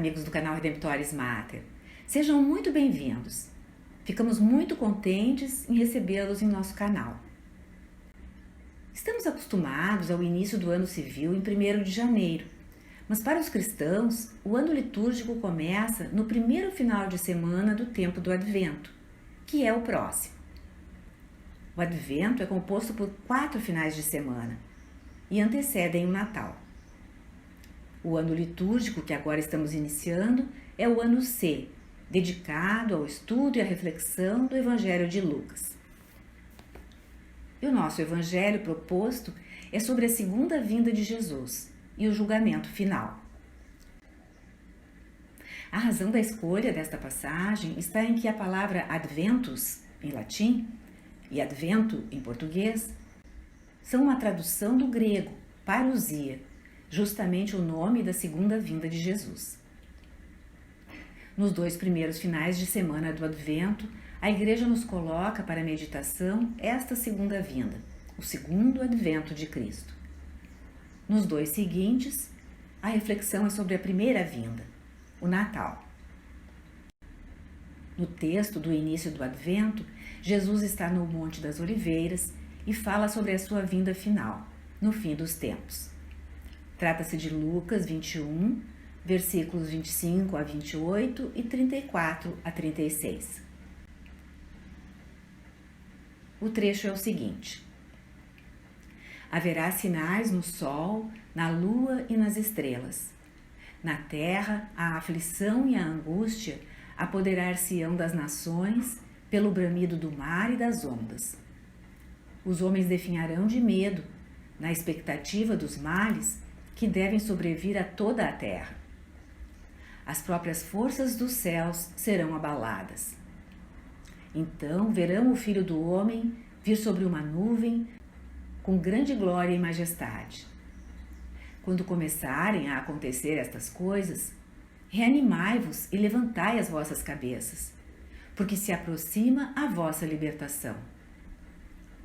amigos do canal Redemptoris Mater. Sejam muito bem-vindos. Ficamos muito contentes em recebê-los em nosso canal. Estamos acostumados ao início do ano civil em 1º de janeiro, mas para os cristãos, o ano litúrgico começa no primeiro final de semana do tempo do Advento, que é o próximo. O Advento é composto por 4 finais de semana e antecedem o Natal. O ano litúrgico que agora estamos iniciando é o ano C, dedicado ao estudo e à reflexão do Evangelho de Lucas. E o nosso Evangelho proposto é sobre a segunda vinda de Jesus e o julgamento final. A razão da escolha desta passagem está em que a palavra adventus, em latim, e advento, em português, são uma tradução do grego, parousia, justamente o nome da segunda vinda de Jesus. Nos 2 primeiros finais de semana do Advento, a Igreja nos coloca para a meditação esta segunda vinda, o segundo Advento de Cristo. Nos 2 seguintes, a reflexão é sobre a primeira vinda, o Natal. No texto do início do Advento, Jesus está no Monte das Oliveiras e fala sobre a sua vinda final, no fim dos tempos. Trata-se de Lucas 21, versículos 25 a 28 e 34 a 36. O trecho é o seguinte: haverá sinais no sol, na lua e nas estrelas. Na terra, a aflição e a angústia apoderar-se-ão das nações pelo bramido do mar e das ondas. Os homens definharão de medo, na expectativa dos males que devem sobrevir a toda a terra. As próprias forças dos céus serão abaladas. Então verão o Filho do Homem vir sobre uma nuvem com grande glória e majestade. Quando começarem a acontecer estas coisas, reanimai-vos e levantai as vossas cabeças, porque se aproxima a vossa libertação.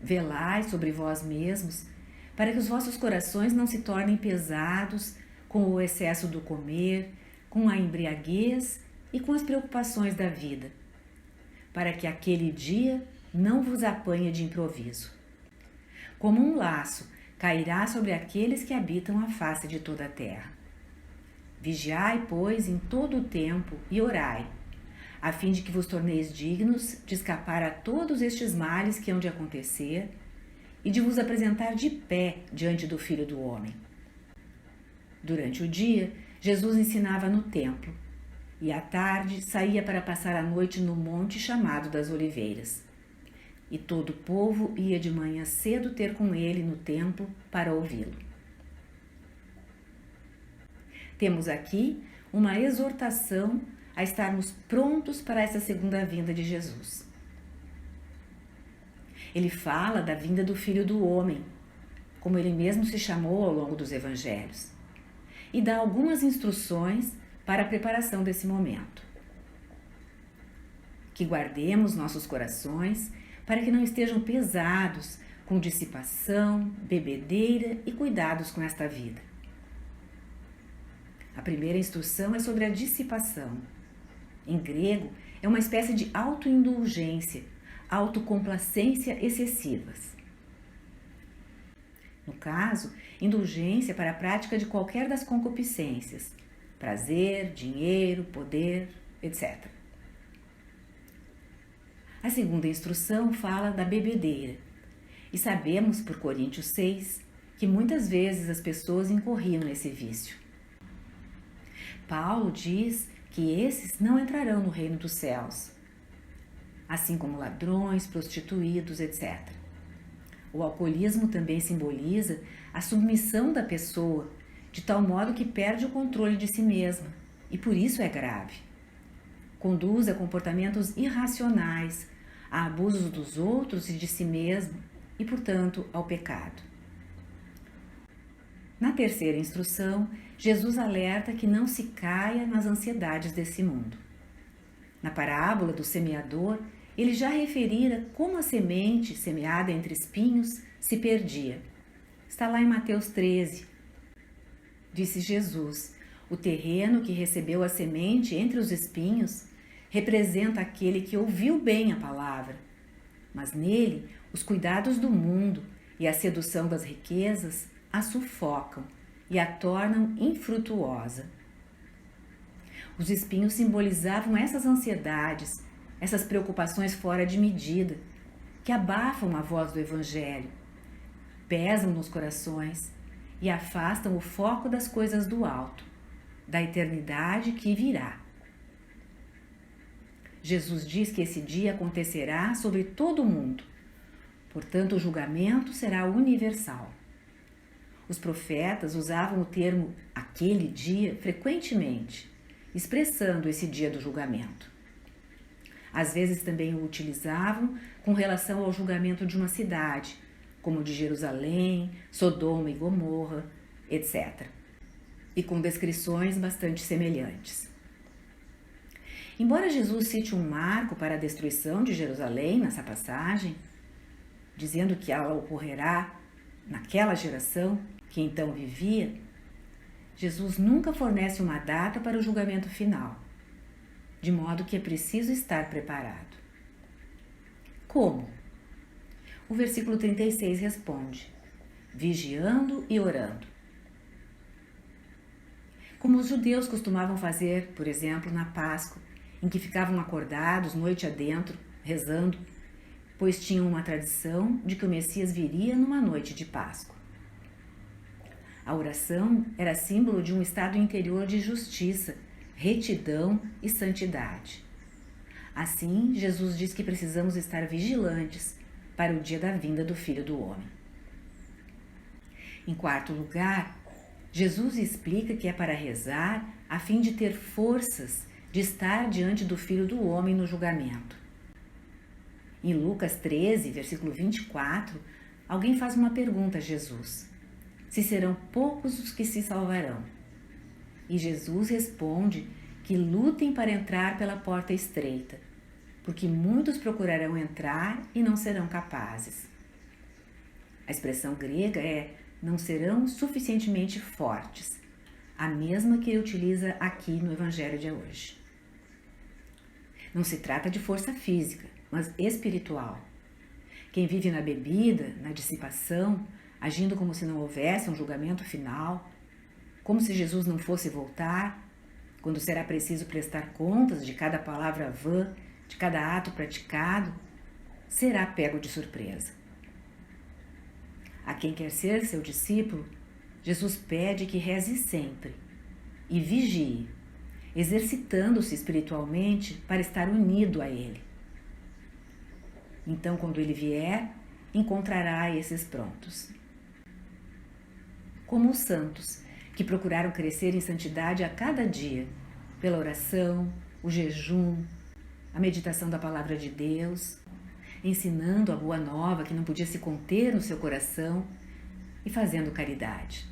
Velai sobre vós mesmos, para que os vossos corações não se tornem pesados com o excesso do comer, com a embriaguez e com as preocupações da vida, para que aquele dia não vos apanhe de improviso. Como um laço cairá sobre aqueles que habitam a face de toda a terra. Vigiai, pois, em todo o tempo e orai, a fim de que vos torneis dignos de escapar a todos estes males que hão de acontecer e de vos apresentar de pé diante do Filho do Homem. Durante o dia, Jesus ensinava no templo, e à tarde saía para passar a noite no monte chamado das Oliveiras. E todo o povo ia de manhã cedo ter com ele no templo para ouvi-lo. Temos aqui uma exortação a estarmos prontos para essa segunda vinda de Jesus. Ele fala da vinda do Filho do Homem, como ele mesmo se chamou ao longo dos evangelhos, e dá algumas instruções para a preparação desse momento. Que guardemos nossos corações para que não estejam pesados com dissipação, bebedeira e cuidados com esta vida. A primeira instrução é sobre a dissipação. Em grego, é uma espécie de autoindulgência, autocomplacência excessivas. No caso, indulgência para a prática de qualquer das concupiscências, prazer, dinheiro, poder, etc. A segunda instrução fala da bebedeira, e sabemos por Coríntios 6 que muitas vezes as pessoas incorriam nesse vício. Paulo diz que esses não entrarão no reino dos céus, assim como ladrões, prostituídos, etc. O alcoolismo também simboliza a submissão da pessoa, de tal modo que perde o controle de si mesma, e por isso é grave. Conduz a comportamentos irracionais, a abusos dos outros e de si mesmo, e, portanto, ao pecado. Na terceira instrução, Jesus alerta que não se caia nas ansiedades desse mundo. Na parábola do semeador, ele já referira como a semente semeada entre espinhos se perdia. Está lá em Mateus 13. Disse Jesus: O terreno que recebeu a semente entre os espinhos representa aquele que ouviu bem a palavra, mas nele os cuidados do mundo e a sedução das riquezas a sufocam e a tornam infrutuosa. Os espinhos simbolizavam essas ansiedades, essas preocupações fora de medida, que abafam a voz do Evangelho, pesam nos corações e afastam o foco das coisas do alto, da eternidade que virá. Jesus diz que esse dia acontecerá sobre todo o mundo, portanto o julgamento será universal. Os profetas usavam o termo aquele dia frequentemente, expressando esse dia do julgamento. Às vezes também o utilizavam com relação ao julgamento de uma cidade, como de Jerusalém, Sodoma e Gomorra, etc. E com descrições bastante semelhantes. Embora Jesus cite um marco para a destruição de Jerusalém nessa passagem, dizendo que ela ocorrerá naquela geração que então vivia, Jesus nunca fornece uma data para o julgamento final, de modo que é preciso estar preparado. Como? O versículo 36 responde: vigiando e orando. Como os judeus costumavam fazer, por exemplo, na Páscoa, em que ficavam acordados noite adentro, rezando, pois tinham uma tradição de que o Messias viria numa noite de Páscoa. A oração era símbolo de um estado interior de justiça, retidão e santidade. Assim, Jesus diz que precisamos estar vigilantes para o dia da vinda do Filho do Homem. Em quarto lugar, Jesus explica que é para rezar a fim de ter forças de estar diante do Filho do Homem no julgamento. Em Lucas 13, versículo 24, alguém faz uma pergunta a Jesus: se serão poucos os que se salvarão? E Jesus responde que lutem para entrar pela porta estreita, porque muitos procurarão entrar e não serão capazes. A expressão grega é não serão suficientemente fortes, a mesma que ele utiliza aqui no Evangelho de hoje. Não se trata de força física, mas espiritual. Quem vive na bebida, na dissipação, agindo como se não houvesse um julgamento final, como se Jesus não fosse voltar, quando será preciso prestar contas de cada palavra vã, de cada ato praticado, será pego de surpresa. A quem quer ser seu discípulo, Jesus pede que reze sempre e vigie, exercitando-se espiritualmente para estar unido a Ele. Então, quando Ele vier, encontrará esses prontos. Como os santos, que procuraram crescer em santidade a cada dia, pela oração, o jejum, a meditação da palavra de Deus, ensinando a boa nova que não podia se conter no seu coração e fazendo caridade.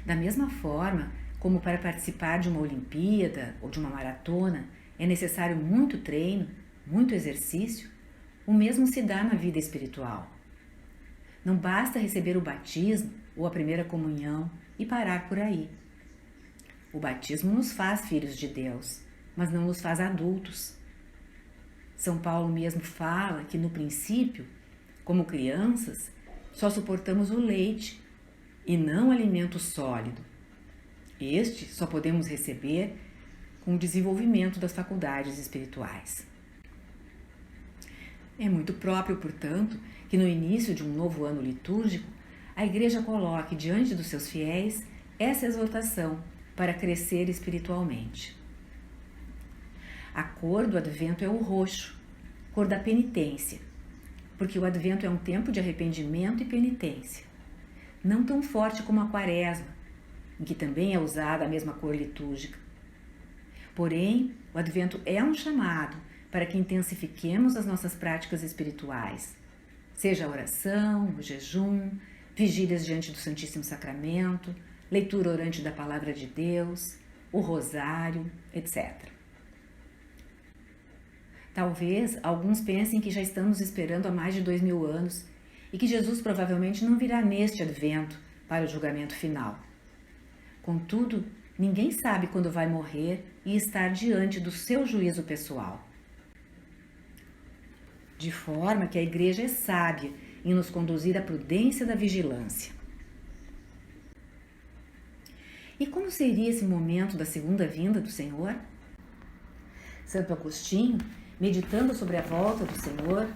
Da mesma forma, como para participar de uma Olimpíada ou de uma maratona é necessário muito treino, muito exercício, o mesmo se dá na vida espiritual. Não basta receber o batismo ou a primeira comunhão e parar por aí. O batismo nos faz filhos de Deus, mas não nos faz adultos. São Paulo mesmo fala que no princípio, como crianças, só suportamos o leite e não alimento sólido. Este só podemos receber com o desenvolvimento das faculdades espirituais. É muito próprio, portanto, que no início de um novo ano litúrgico, a Igreja coloque diante dos seus fiéis essa exortação para crescer espiritualmente. A cor do Advento é o roxo, cor da penitência, porque o Advento é um tempo de arrependimento e penitência, não tão forte como a Quaresma, em que também é usada a mesma cor litúrgica. Porém, o Advento é um chamado para que intensifiquemos as nossas práticas espirituais, seja a oração, o jejum, vigílias diante do Santíssimo Sacramento, leitura orante da Palavra de Deus, o rosário, etc. Talvez alguns pensem que já estamos esperando há mais de 2000 anos e que Jesus provavelmente não virá neste Advento para o julgamento final. Contudo, ninguém sabe quando vai morrer e estar diante do seu juízo pessoal. De forma que a Igreja é sábia em nos conduzir à prudência da vigilância. E como seria esse momento da segunda vinda do Senhor? Santo Agostinho, meditando sobre a volta do Senhor,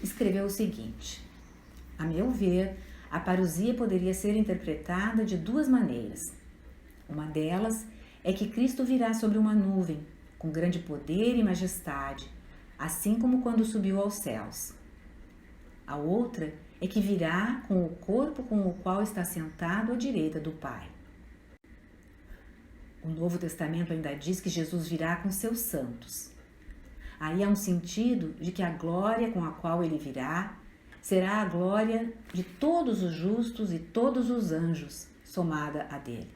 escreveu o seguinte: a meu ver, a parousia poderia ser interpretada de duas maneiras. Uma delas é que Cristo virá sobre uma nuvem, com grande poder e majestade, assim como quando subiu aos céus. A outra é que virá com o corpo com o qual está sentado à direita do Pai. O Novo Testamento ainda diz que Jesus virá com seus santos. Aí há um sentido de que a glória com a qual ele virá será a glória de todos os justos e todos os anjos, somada a dele.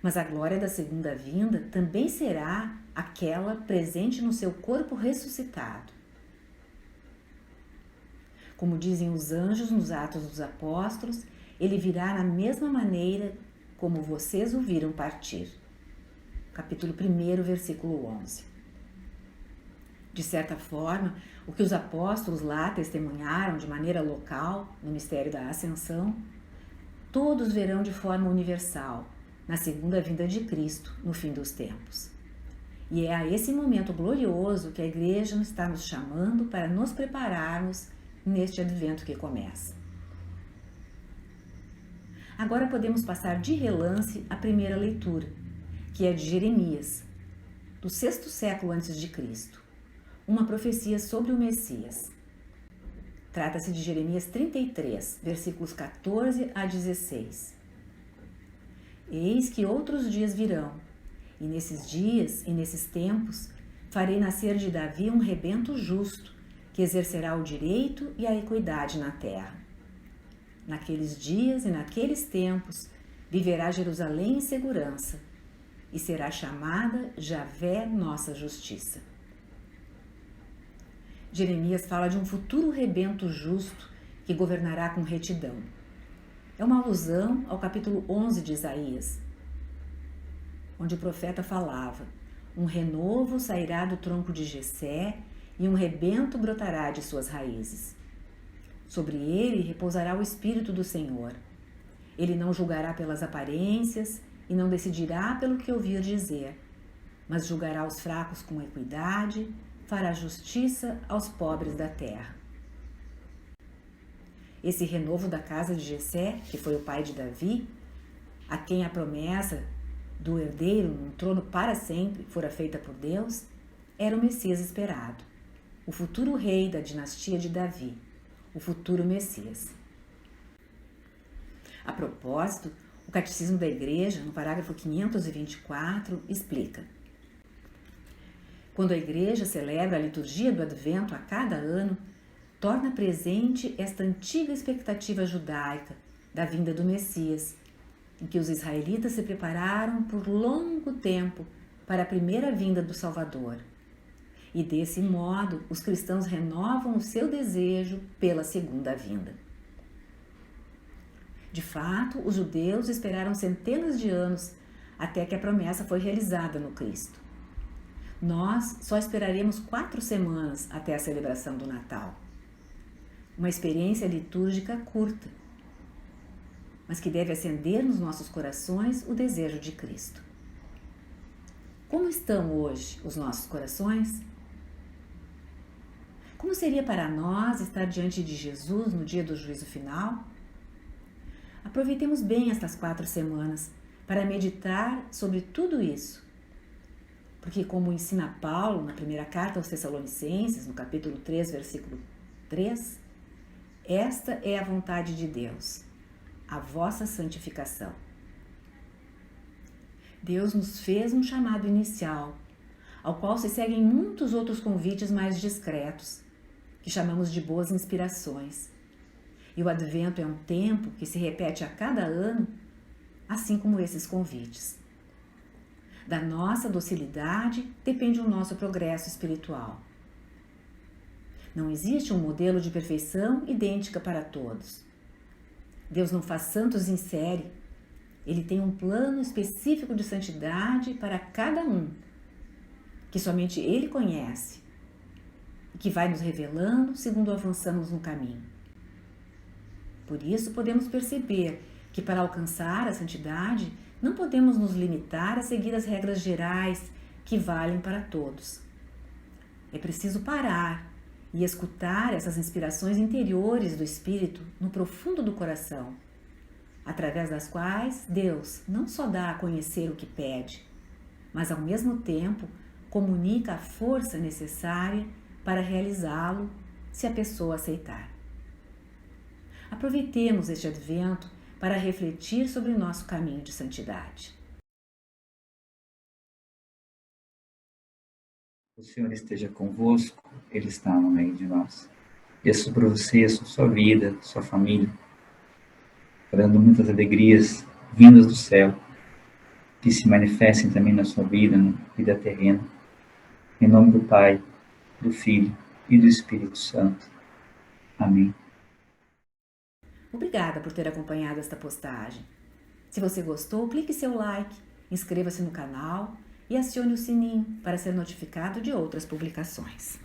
Mas a glória da segunda vinda também será aquela presente no seu corpo ressuscitado. Como dizem os anjos nos Atos dos Apóstolos, ele virá na mesma maneira como vocês o viram partir. Capítulo 1, versículo 11. De certa forma, o que os apóstolos lá testemunharam de maneira local no mistério da Ascensão, todos verão de forma universal na segunda vinda de Cristo no fim dos tempos. E é a esse momento glorioso que a Igreja está nos chamando para nos prepararmos neste advento que começa. Agora podemos passar de relance à primeira leitura, que é de Jeremias, do 6º século a.C., uma profecia sobre o Messias. Trata-se de Jeremias 33, versículos 14 a 16. Eis que outros dias virão, e nesses dias e nesses tempos farei nascer de Davi um rebento justo, que exercerá o direito e a equidade na terra. Naqueles dias e naqueles tempos viverá Jerusalém em segurança, e será chamada Javé nossa justiça. Jeremias fala de um futuro rebento justo que governará com retidão. É uma alusão ao capítulo 11 de Isaías, onde o profeta falava: um renovo sairá do tronco de Jessé e um rebento brotará de suas raízes. Sobre ele repousará o Espírito do Senhor. Ele não julgará pelas aparências e não decidirá pelo que ouvir dizer, mas julgará os fracos com equidade, fará justiça aos pobres da terra. Esse renovo da casa de Jessé, que foi o pai de Davi, a quem a promessa do herdeiro num trono para sempre fora feita por Deus, era o Messias esperado, o futuro rei da dinastia de Davi, o futuro Messias. A propósito, o Catecismo da Igreja, no parágrafo 524, explica: quando a Igreja celebra a liturgia do Advento a cada ano, torna presente esta antiga expectativa judaica da vinda do Messias, em que os israelitas se prepararam por longo tempo para a primeira vinda do Salvador. E desse modo, os cristãos renovam o seu desejo pela segunda vinda. De fato, os judeus esperaram centenas de anos até que a promessa foi realizada no Cristo. Nós só esperaremos 4 semanas até a celebração do Natal. Uma experiência litúrgica curta, mas que deve acender nos nossos corações o desejo de Cristo. Como estão hoje os nossos corações? Como seria para nós estar diante de Jesus no dia do juízo final? Aproveitemos bem estas 4 semanas para meditar sobre tudo isso. Porque, como ensina Paulo na primeira carta aos Tessalonicenses, no capítulo 3, versículo 3, esta é a vontade de Deus, a vossa santificação. Deus nos fez um chamado inicial, ao qual se seguem muitos outros convites mais discretos, que chamamos de boas inspirações. E o Advento é um tempo que se repete a cada ano, assim como esses convites. Da nossa docilidade depende o nosso progresso espiritual. Não existe um modelo de perfeição idêntica para todos. Deus não faz santos em série, Ele tem um plano específico de santidade para cada um, que somente Ele conhece e que vai nos revelando segundo avançamos no caminho. Por isso, podemos perceber que para alcançar a santidade, não podemos nos limitar a seguir as regras gerais que valem para todos. É preciso parar e escutar essas inspirações interiores do Espírito no profundo do coração, através das quais Deus não só dá a conhecer o que pede, mas ao mesmo tempo comunica a força necessária para realizá-lo, se a pessoa aceitar. Aproveitemos este advento para refletir sobre o nosso caminho de santidade. O Senhor esteja convosco, Ele está no meio de nós. Peço para você, sua vida, sua família, dando muitas alegrias vindas do céu, que se manifestem também na sua vida, na vida terrena. Em nome do Pai, do Filho e do Espírito Santo. Amém. Obrigada por ter acompanhado esta postagem. Se você gostou, clique seu like, inscreva-se no canal e acione o sininho para ser notificado de outras publicações.